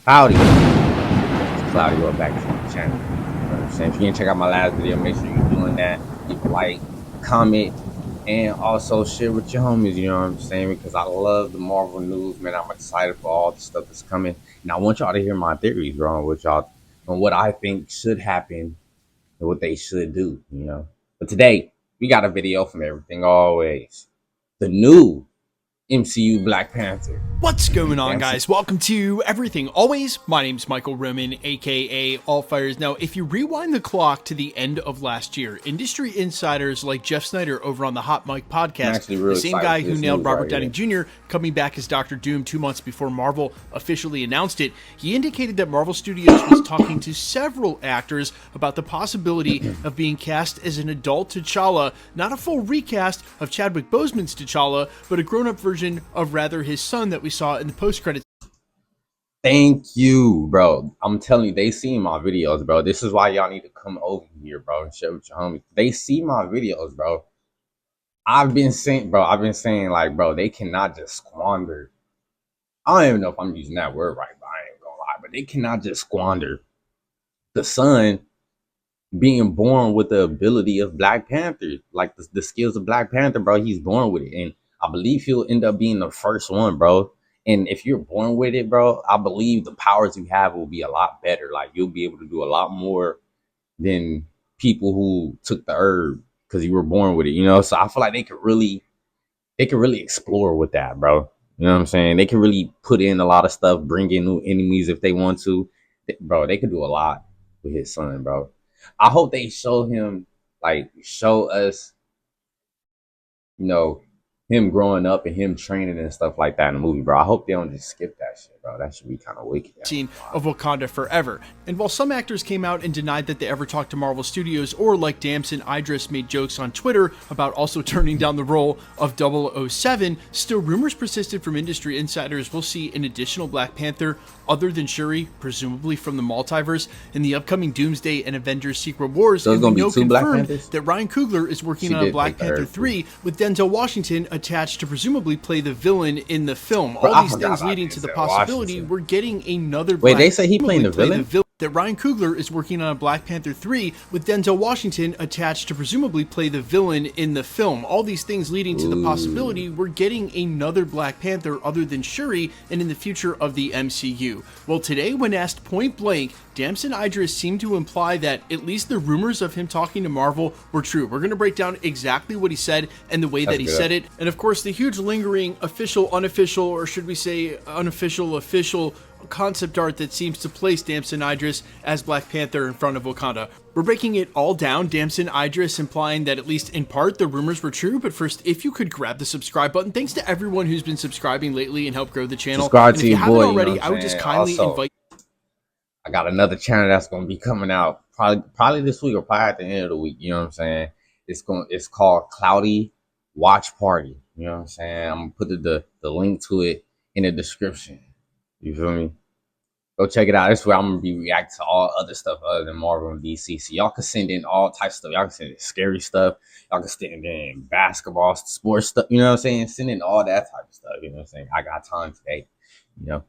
Howdy, it's Cloudy. Welcome back to the channel. You know what I'm saying? If you didn't check out my last video, make sure you're doing that. Leave a like, comment, and also share with your homies. You know what I'm saying? Because I love the Marvel news, man. I'm excited for all the stuff that's coming, and I want y'all to hear my theories, bro, on what I think should happen and what they should do. You know. But today we got a video from Everything Always, the new MCU Black Panther. What's going on, guys? Welcome to Everything Always. My name's Michael Roman, aka All Fires. Now, if you rewind the clock to the end of last year, industry insiders like Jeff Snyder over on the Hot Mic podcast, the same guy who nailed Robert Downey Jr. coming back as Dr. Doom 2 months before Marvel officially announced it, he indicated that Marvel Studios was talking to several actors about the possibility of being cast as an adult T'Challa, not a full recast of Chadwick Boseman's T'Challa, but a grown-up version of rather his son that we saw in the post-credits. Thank you, bro. I'm telling you, they see my videos, bro. This is why y'all need to come over here, bro, and share with your homies. They see my videos, bro. I've been saying, like, bro, they cannot just squander. I don't even know if I'm using that word right, but I ain't gonna lie, but they cannot just squander the son being born with the ability of Black Panther, like the skills of Black Panther, bro. He's born with it, and I believe he'll end up being the first one, bro. And if you're born with it, bro, I believe the powers you have will be a lot better. Like, you'll be able to do a lot more than people who took the herb because you were born with it, you know? So I feel like they could really explore with that, bro. You know what I'm saying? They can really put in a lot of stuff, bring in new enemies if they want to. Bro, they could do a lot with his son, bro. I hope they show him, like, show us, you know, him growing up and him training and stuff like that in the movie, bro. I hope they don't just skip that shit, bro. That should be kind of wicked. Scene of Wakanda Forever. And while some actors came out and denied that they ever talked to Marvel Studios, or like Damson, IDRIS made jokes on Twitter about also turning down the role of 007, still rumors persisted from industry insiders we'll see an additional Black Panther other than Shuri, presumably from the multiverse, in the upcoming Doomsday and Avengers Secret Wars. So it's going to be two Black Panthers? That Ryan Coogler is working on a Black Panther 3 with Denzel Washington attached to presumably play the villain in the film. All these things leading to the possibility we're getting another Black Wait, they say he playing the villain? That Ryan Coogler is working on a Black Panther 3 with Denzel Washington attached to presumably play the villain in the film. All these things leading to the possibility we're getting another Black Panther other than Shuri and in the future of the MCU. Well, today when asked point blank, Damson Idris seemed to imply that at least the rumors of him talking to Marvel were true. We're going to break down exactly what he said and the way that he said it. And of course, the huge lingering official, unofficial, or should we say unofficial, official concept art that seems to place Damson Idris as Black Panther in front of Wakanda. We're breaking it all down, Damson Idris implying that at least in part the rumors were true, but first, if you could grab the subscribe button. Thanks to everyone who's been subscribing lately and helped grow the channel. Subscribe to your boy, already, you know I would just kindly also invite. I got another channel that's going to be coming out probably this week or probably at the end of the week. You know what I'm saying? It's called Cloudy Watch Party. You know what I'm saying? I'm going to put the link to it in the description. You feel me? Go check it out. This is where I'm going to be reacting to all other stuff other than Marvel and DC. So y'all can send in all types of stuff. Y'all can send in scary stuff. Y'all can send in basketball, sports stuff. You know what I'm saying? Send in all that type of stuff. You know what I'm saying? I got time today. You know?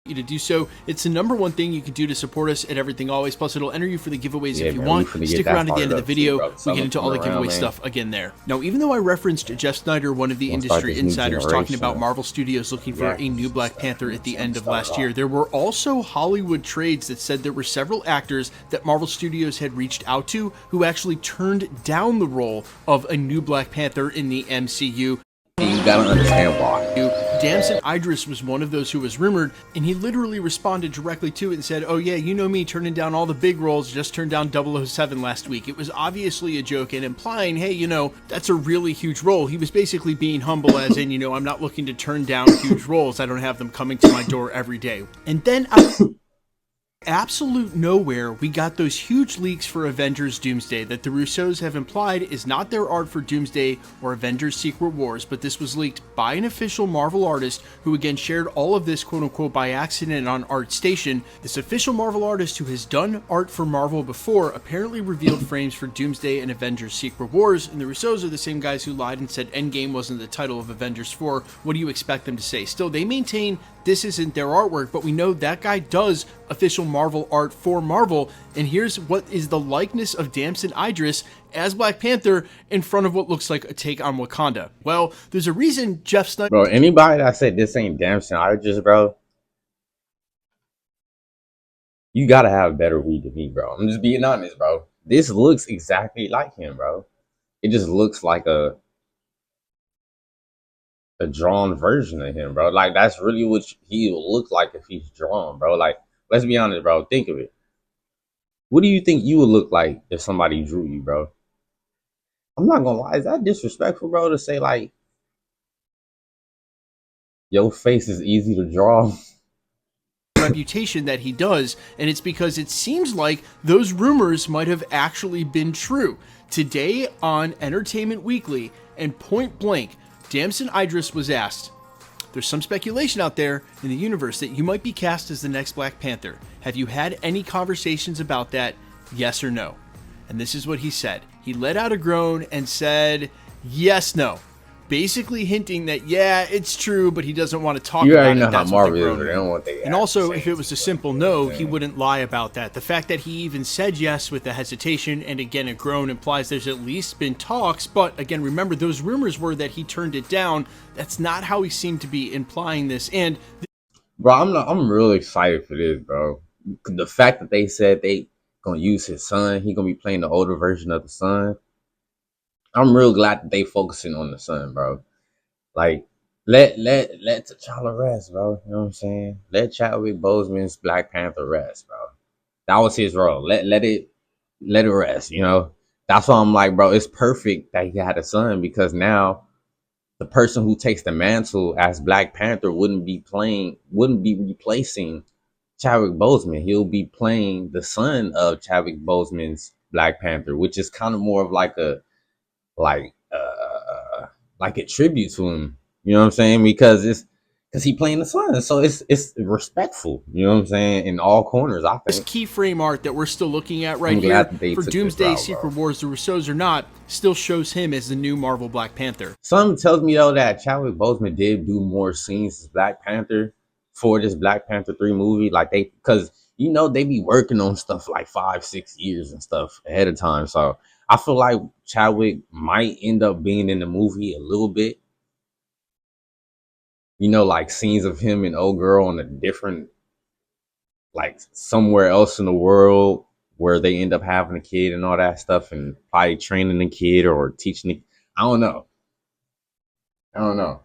You to do so. It's the number one thing you can do to support us at Everything Always. Plus, it'll enter you for the giveaways if you want. Stick around at the end of the video. We get into all the giveaway stuff again there. Now, even though I referenced Jeff Snyder, one of the industry insiders, talking about Marvel Studios looking for a new Black Panther at the end of last year, there were also Hollywood trades that said there were several actors that Marvel Studios had reached out to who actually turned down the role of a new Black Panther in the MCU. You gotta understand why. Damson Idris was one of those who was rumored, and he literally responded directly to it and said, oh yeah, you know me turning down all the big roles, just turned down 007 last week. It was obviously a joke and implying, hey, you know, that's a really huge role. He was basically being humble as in, you know, I'm not looking to turn down huge roles. I don't have them coming to my door every day. And then absolute nowhere, we got those huge leaks for Avengers Doomsday that the Russos have implied is not their art for Doomsday or Avengers Secret Wars, but this was leaked by an official Marvel artist who again shared all of this quote-unquote by accident on ArtStation. This official Marvel artist who has done art for Marvel before apparently revealed frames for Doomsday and Avengers Secret Wars, and the Russos are the same guys who lied and said Endgame wasn't the title of Avengers 4. What do you expect them to say? Still, they maintain this isn't their artwork, but we know that guy does official Marvel art for Marvel. And here's what is the likeness of Damson Idris as Black Panther in front of what looks like a take on Wakanda. Well, there's a reason Jeff Snyder. Bro, anybody that said this ain't Damson Idris, bro, you gotta have better weed than me, bro. I'm just being honest, bro. This looks exactly like him, bro. It just looks like a drawn version of him, bro. Like that's really what he would look like if he's drawn, bro. Like, let's be honest, bro. Think of it. What do you think you would look like if somebody drew you, bro? I'm not gonna lie, is that disrespectful, bro, to say like your face is easy to draw? Reputation that he does, and it's because it seems like those rumors might have actually been true. Today on Entertainment Weekly and Point Blank, Damson Idris was asked, "There's some speculation out there in the universe that you might be cast as the next Black Panther. Have you had any conversations about that? Yes or no?" And this is what he said. He let out a groan and said, "Yes, no." Basically hinting that, yeah, it's true, but he doesn't want to talk You about already it. know how That's what the Marvel is, groan but they meant. don't want they. And also, if it was a simple no, he wouldn't lie about that. The fact that he even said yes with a hesitation and again a groan implies there's at least been talks. But again, remember, those rumors were that he turned it down. That's not how he seemed to be implying this. And Bro, I'm really excited for this, bro. The fact that they said they gonna use his son, he gonna be playing the older version of the son. I'm real glad that they focusing on the son, bro. Like, let T'Challa rest, bro. You know what I'm saying? Let Chadwick Boseman's Black Panther rest, bro. That was his role. Let it rest. You know. That's why I'm like, bro. It's perfect that he had a son because now the person who takes the mantle as Black Panther wouldn't be replacing Chadwick Boseman. He'll be playing the son of Chadwick Boseman's Black Panther, which is kind of more of like a like like a tribute to him. You know what I'm saying? Because he playing the son, so it's respectful. You know what I'm saying? In all corners, I this think. keyframe art that we're still looking at right I'm here glad that they for took this Doomsday route, Secret bro. Wars, the Russos or not, still shows him as the new Marvel Black Panther. Something tells me though that Chadwick Boseman did do more scenes as Black Panther for this Black Panther 3 movie. Like they, because you know they be working on stuff like 5-6 years and stuff ahead of time. So I feel like Chadwick might end up being in the movie a little bit. You know, like scenes of him and old girl on a different, like somewhere else in the world where they end up having a kid and all that stuff, and probably training the kid or teaching the. I don't know. I don't know.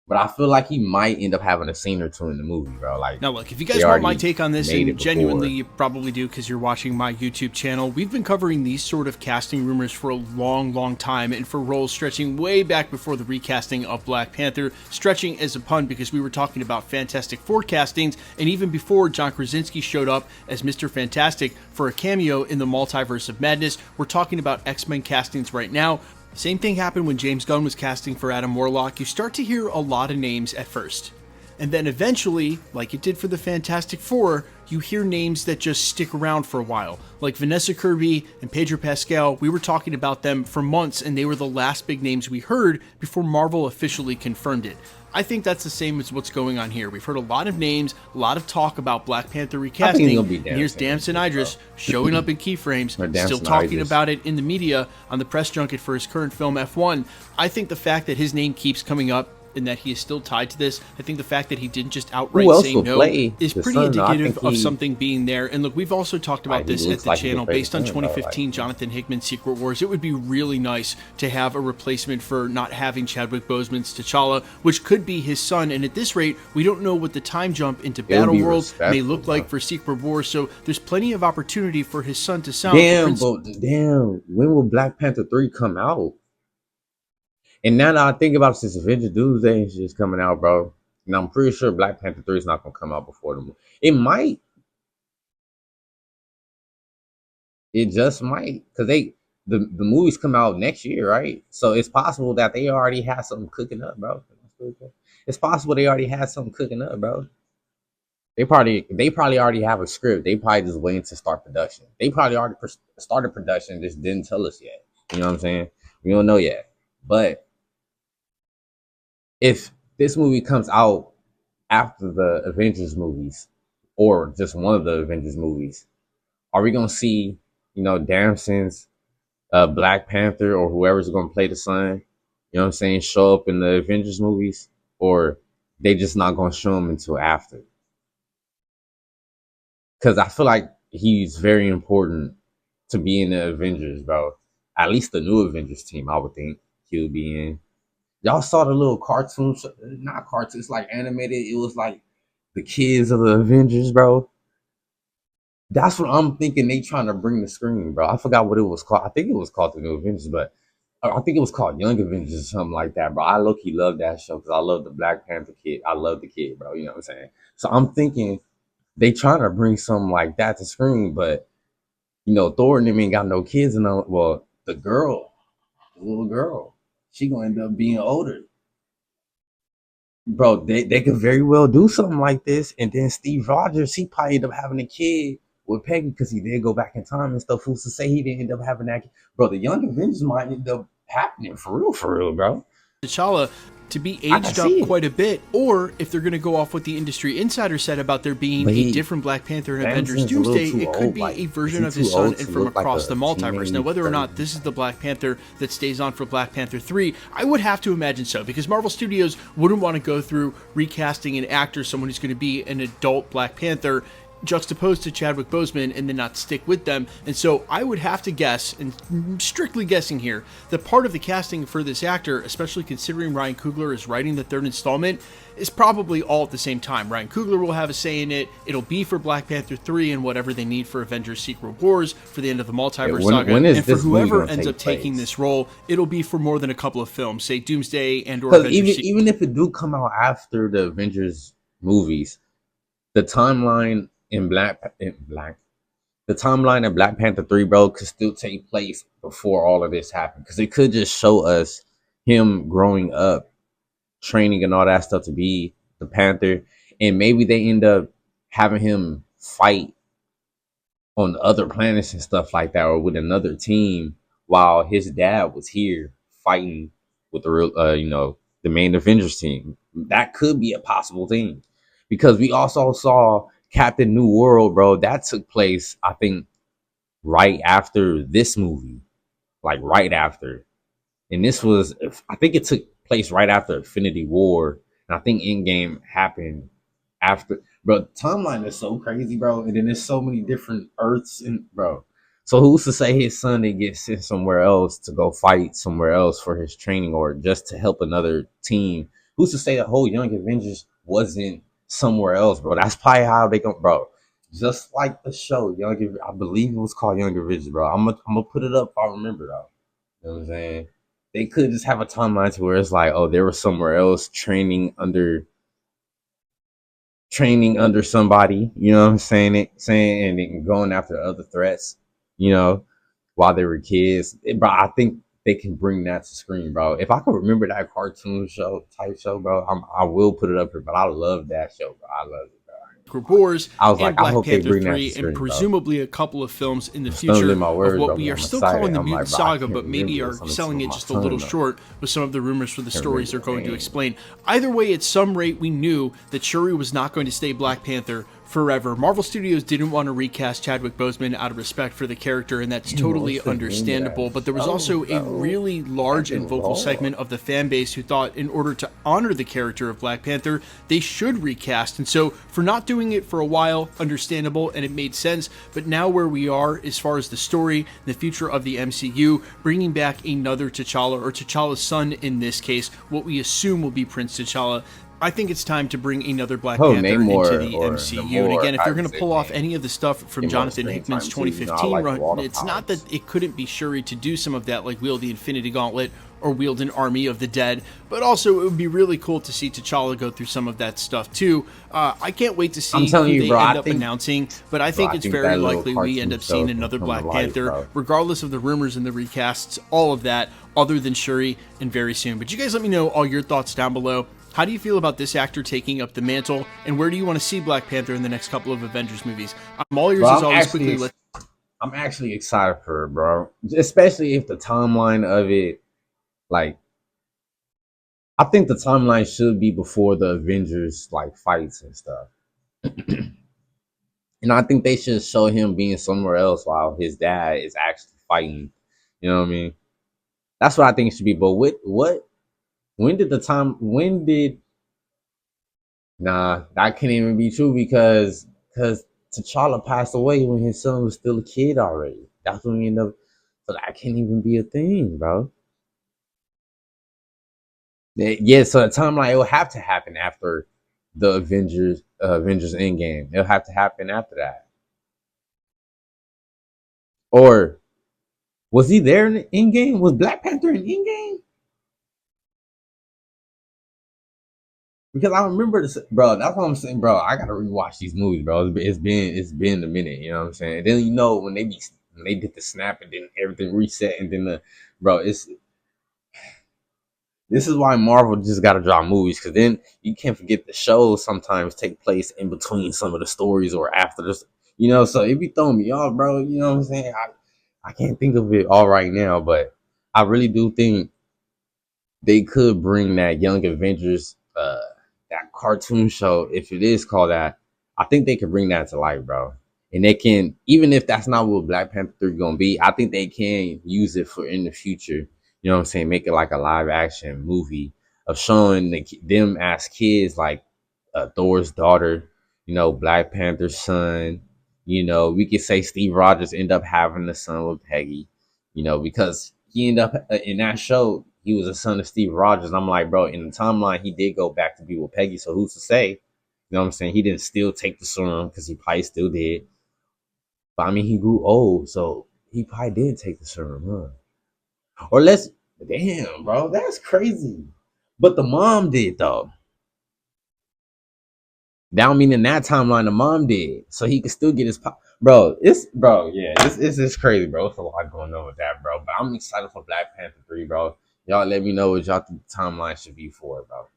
But I feel like he might end up having a scene or two in the movie, bro. Like Now, look, if you they guys want my already take on this, made and it before. genuinely you probably do because you're watching my YouTube channel, we've been covering these sort of casting rumors for a long, long time, and for roles stretching way back before the recasting of Black Panther. Stretching as a pun because we were talking about Fantastic Four castings, and even before John Krasinski showed up as Mr. Fantastic for a cameo in the Multiverse of Madness, we're talking about X-Men castings right now. Same thing happened when James Gunn was casting for Adam Warlock. You start to hear a lot of names at first. And then eventually, like it did for the Fantastic Four, you hear names that just stick around for a while. Like Vanessa Kirby and Pedro Pascal, we were talking about them for months and they were the last big names we heard before Marvel officially confirmed it. I think that's the same as what's going on here. We've heard a lot of names, a lot of talk about Black Panther I think recasting, it'll be and here's Damson Idris showing up in keyframes, Or still Damson talking Idris. about it in the media on the press junket for his current film F1. I think the fact that his name keeps coming up and that he is still tied to this, I think the fact that he didn't just outright Who else say will no play is the pretty son, though? I indicative think of he- something being there. And look, we've also talked about Like, he this at looks the like he channel could play the based on son, though, 2015 like- Jonathan Hickman's Secret Wars. It would be really nice to have a replacement for not having Chadwick Boseman's T'Challa, which could be his son. And at this rate, we don't know what the time jump into It would be Battleworld may respectful, look like bro. for Secret Wars. So there's plenty of opportunity for his son to sound Damn, when will Black Panther 3 come out? And now that I think about it, since Avengers Doomsday is just coming out, bro, and I'm pretty sure Black Panther 3 is not gonna come out before the movie. It might. It just might. Because the movies come out next year, right? So it's possible that they already have something cooking up, bro. It's possible they already had something cooking up, bro. They probably already have a script. They probably just waiting to start production. They probably already started production, just didn't tell us yet. You know what I'm saying? We don't know yet. But if this movie comes out after the Avengers movies, or just one of the Avengers movies? Are we gonna see, Damson's Black Panther or whoever's gonna play the son, you know what I'm saying, show up in the Avengers movies, or they just not gonna show him until after? Because I feel like he's very important to be in the Avengers, bro. At least the new Avengers team, I would think he'll be in. Y'all saw the little cartoon, not cartoon, it's like animated. It was like the kids of the Avengers, bro. That's what I'm thinking. They trying to bring the screen, bro. I forgot what it was called. I think it was called the New Avengers, but I think it was called Young Avengers or something like that, bro. I low key love that show because I love the Black Panther kid. I love the kid, bro. You know what I'm saying? So I'm thinking they trying to bring something like that to screen, but Thor and them ain't got no kids, and well, the little girl, she gonna end up being older. Bro, they could very well do something like this, and then Steve Rogers, he probably end up having a kid with Peggy because he did go back in time and stuff. Who's to say he didn't end up having that kid? Bro, the Young Avengers might end up happening for real, bro. T'Challa to be I can aged up see it. quite a bit, or if they're going to go off what the industry insider said about there being But a different Black Panther in Avengers Damson's a little Doomsday, too it could old. be Like, a is version he of too his son old and to from look like across a the multiverse. Now, teenage whether or not 30? this is the Black Panther that stays on for Black Panther 3, I would have to imagine so, because Marvel Studios wouldn't want to go through recasting an actor, someone who's going to be an adult Black Panther, juxtaposed to Chadwick Boseman and then not stick with them. And so I would have to guess, and strictly guessing here, that part of the casting for this actor, especially considering Ryan Coogler is writing the third installment, is probably all at the same time. Ryan Coogler will have a say in it. It'll be for Black Panther 3 and whatever they need for Avengers Secret Wars for the end of the Yeah, multiverse when saga. when is And for this movie whoever gonna ends take up taking place? this role, it'll be for more than a couple of films, say Doomsday and or Because Avengers even if it do come out after the Avengers movies, the timeline the timeline in Black Panther 3, bro, could still take place before all of this happened. Because it could just show us him growing up, training and all that stuff to be the Panther. And maybe they end up having him fight on other planets and stuff like that, or with another team, while his dad was here fighting with the real, the main Avengers team. That could be a possible thing, because we also saw Captain New World, bro. That took place, I think, right after this movie, like right after. And this was, I think it took place right after Infinity War, and I think Endgame happened after. Bro, the timeline is so crazy, bro. And then there's so many different Earths, and bro. So who's to say his son didn't get sent somewhere else to go fight somewhere else for his training, or just to help another team? Who's to say the whole Young Avengers wasn't somewhere else, bro? That's probably how they go, bro. Just like the show, I believe it was called Young Avengers, bro. I'm gonna put it up if I remember though. You know what I'm saying? They could just have a timeline to where it's like, oh, they were somewhere else training under somebody, you know what I'm saying? And then going after other threats, you know, while they were kids. Bro, I think they can bring that to screen, bro. If I could remember that cartoon show type show, bro, I will put it up here. But I love that show, bro. I love it, bro. Wars I was and like, I Black hope they Panther bring that to 3, and screen, bro. presumably a couple of films in the I'm stumbling future my of words, what bro, we because are I'm still calling excited. the I'm Mutant like, bro, I Saga, can't but maybe remember are this on the tip selling of it my just a little tongue, though. short with some of the rumors for the Can't stories remember they're the going to name. explain. Either way, at some rate, we knew that Shuri was not going to stay Black Panther forever. Marvel Studios didn't want to recast Chadwick Boseman out of respect for the character, and that's Damn, totally what's the name of that understandable. But there was show, also a bro? really large and Fucking vocal Lord. segment of the fan base who thought in order to honor the character of Black Panther, they should recast. And so for not doing it for a while, understandable, and it made sense. But now where we are as far as the story, the future of the MCU, bringing back another T'Challa, or T'Challa's son in this case, what we assume will be Prince T'Challa, I think it's time to bring another Black Oh, Panther into Namor the or MCU. And Namor, again, if they're however you going to say his pull off name, any of the stuff from get more Jonathan screen Hickman's time too. I 2015 like the run, water it's not powers. that it couldn't be Shuri to do some of that, like wield the Infinity Gauntlet or wield an army of the dead, but also it would be really cool to see T'Challa go through some of that stuff too. I can't wait to I'm see telling who you, they bro. end up announcing, but I think it's very That little likely we end cartoon up show seeing is gonna another come to Black life, Panther, bro. regardless of the rumors and the recasts, all of that, other than Shuri, and very soon. But you guys let me know all your thoughts down below. How do you feel about this actor taking up the mantle, and where do you want to see Black Panther in the next couple of Avengers movies? I'm all Bro, ears as always. Quickly, let's I'm actually excited for it, bro. Especially if the timeline of it, like, I think the timeline should be before the Avengers like fights and stuff. And I think they should show him being somewhere else while his dad is actually fighting. You know what I mean? That's what I think it should be. But what when did the time when did nah, that can't even be true because T'Challa passed away when his son was still a kid already. That's when we end up, so that can't even be a thing, bro. Yeah, so the timeline it will have to happen after the Avengers Endgame. It'll have to happen after that. Or was he there in the Endgame? Was Black Panther in Endgame? Because I remember this, bro. That's what I'm saying, bro. I gotta rewatch these movies, bro. It's been a minute. You know what I'm saying? And then when they did the snap and then everything reset and then bro, it's this is why Marvel just gotta drop movies because then you can't forget the shows sometimes take place in between some of the stories or after this. You know, so it be throwing me off, bro. You know what I'm saying? I can't think of it all right now, but I really do think they could bring that Young Avengers, that cartoon show, if it is called that. I think they could bring that to life, bro. And they can, even if that's not what Black Panther 3 gonna be, I think they can use it for in the future. You know what I'm saying? Make it like a live action movie of showing them as kids, like Thor's daughter, Black Panther's son. We could say Steve Rogers end up having the son with Peggy, because he ended up in that show, he was a son of Steve Rogers. I'm like, bro, in the timeline, he did go back to be with Peggy. So who's to say? You know what I'm saying? He didn't still take the serum because he probably still did. But I mean, he grew old, so he probably did take the serum, huh? Or let's, damn, bro, that's crazy. But the mom did though. That don't mean in that timeline the mom did, so he could still get his pop. Bro, yeah, it's crazy, bro. It's a lot going on with that, bro. But I'm excited for Black Panther 3, bro. Y'all let me know what y'all think the timeline should be for it, bro.